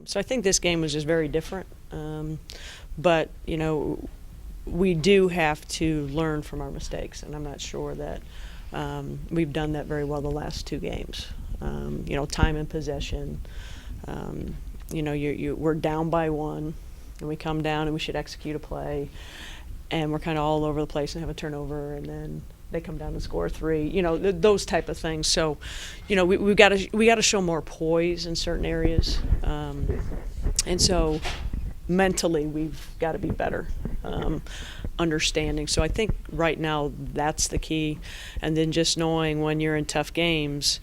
So I think this game was just very different. But, we do have to learn from our mistakes, and I'm not sure that we've done that very well the last 2 games. Time and possession. We're down by 1, and we come down and we should execute a play, and we're kind of all over the place and have a turnover, and then they come down and score 3. Those type of things. So, we got to show more poise in certain areas, and so mentally we've got to be better, understanding. So I think right now that's the key, and then just knowing when you're in tough games,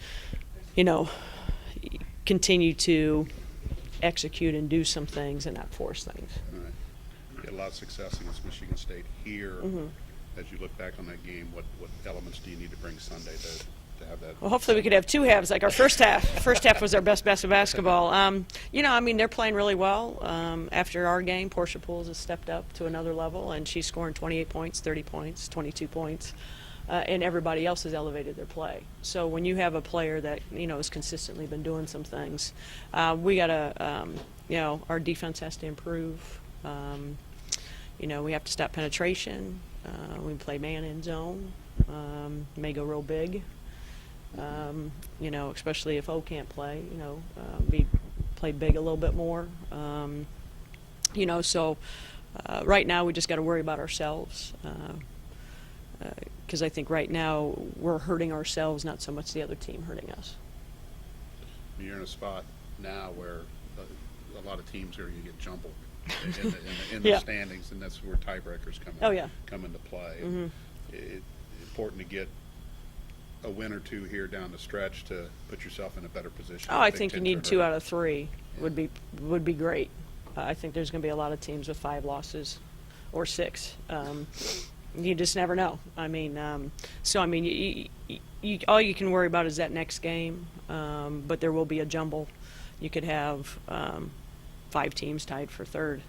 continue to execute and do some things and not force things. All right. You had a lot of success against Michigan State here. Mm-hmm. As you look back on that game, what elements do you need to bring Sunday to have that? Well, hopefully we could have 2 halves like our first half. First half was our best of basketball. They're playing really well. After our game, Portia Pools has stepped up to another level, and she's scoring 28 points, 30 points, 22 points. And everybody else has elevated their play. So when you have a player that, has consistently been doing some things, we got to, our defense has to improve. We have to stop penetration. We play man in zone. May go real big. Especially if O can't play, play big a little bit more. So right now we just got to worry about ourselves. Because I think right now we're hurting ourselves, not so much the other team hurting us. You're in a spot now where a lot of teams are going to get jumbled in the standings, and that's where tiebreakers come into play. Mm-hmm. It's important to get a win or 2 here down the stretch to put yourself in a better position. I think you need 2 out of 3 would be great. I think there's going to be a lot of teams with 5 losses or 6. You just never know. All you can worry about is that next game, but there will be a jumble. You could have 5 teams tied for 3rd,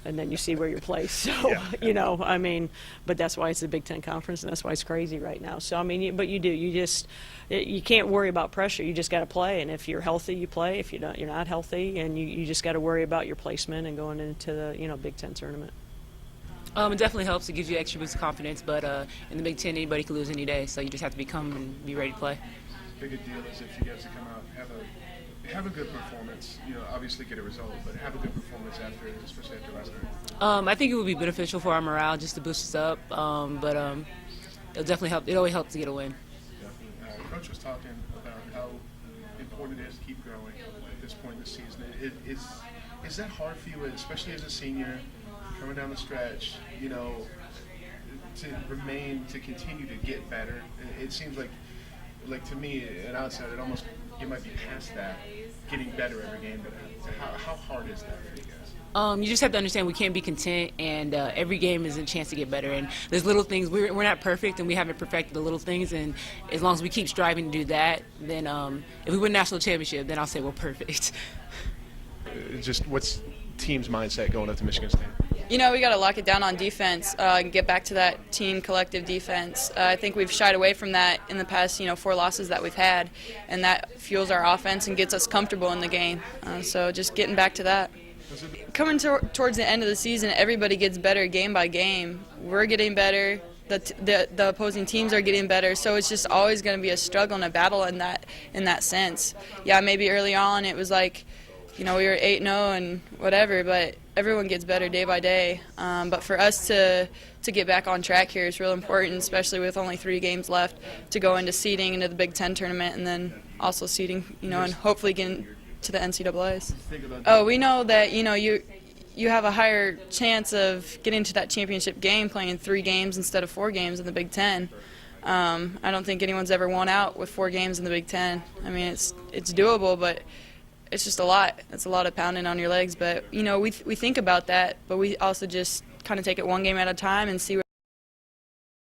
and then you see where you're placed. So, but that's why it's the Big Ten Conference, and that's why it's crazy right now. So, but you can't worry about pressure. You just got to play, and if you're healthy, you play. If you're not healthy, and you just got to worry about your placement and going into the Big Ten tournament. It definitely helps. It gives you extra boost of confidence, but in the Big Ten, anybody can lose any day, so you just have to come and be ready to play. Big deal is if you guys to come out, have a good performance, obviously get a result, but have a good performance especially after last night. I think it would be beneficial for our morale just to boost us up, but it'll definitely help. It always helps to get a win. Definitely. Coach was talking about how important it is to keep growing at this point in the season. Is that hard for you, especially as a senior, coming down the stretch, to continue to get better? It seems like to me, an outsider, you might be past that, getting better every game, but how hard is that for you guys? You just have to understand we can't be content, and every game is a chance to get better. And there's little things. We're not perfect, and we haven't perfected the little things. And as long as we keep striving to do that, then if we win national championship, then I'll say we're perfect. Just what's team's mindset going up to Michigan State? We got to lock it down on defense and get back to that team collective defense. I think we've shied away from that in the past, 4 losses that we've had, and that fuels our offense and gets us comfortable in the game. So just getting back to that. Coming towards the end of the season, everybody gets better game by game. We're getting better. The opposing teams are getting better, so it's just always going to be a struggle and a battle in that sense. Yeah, maybe early on it was like, we were 8-0 and whatever, but everyone gets better day by day. But for us to get back on track here is real important, especially with only 3 games left to go into seeding into the Big Ten tournament, and then also seeding, and hopefully getting to the NCAAs. Oh, we know that, you have a higher chance of getting to that championship game playing 3 games instead of 4 games in the Big Ten. I don't think anyone's ever won out with 4 games in the Big Ten. It's doable, but it's just a lot. It's a lot of pounding on your legs. But, we think about that, but we also just kind of take it one game at a time and see where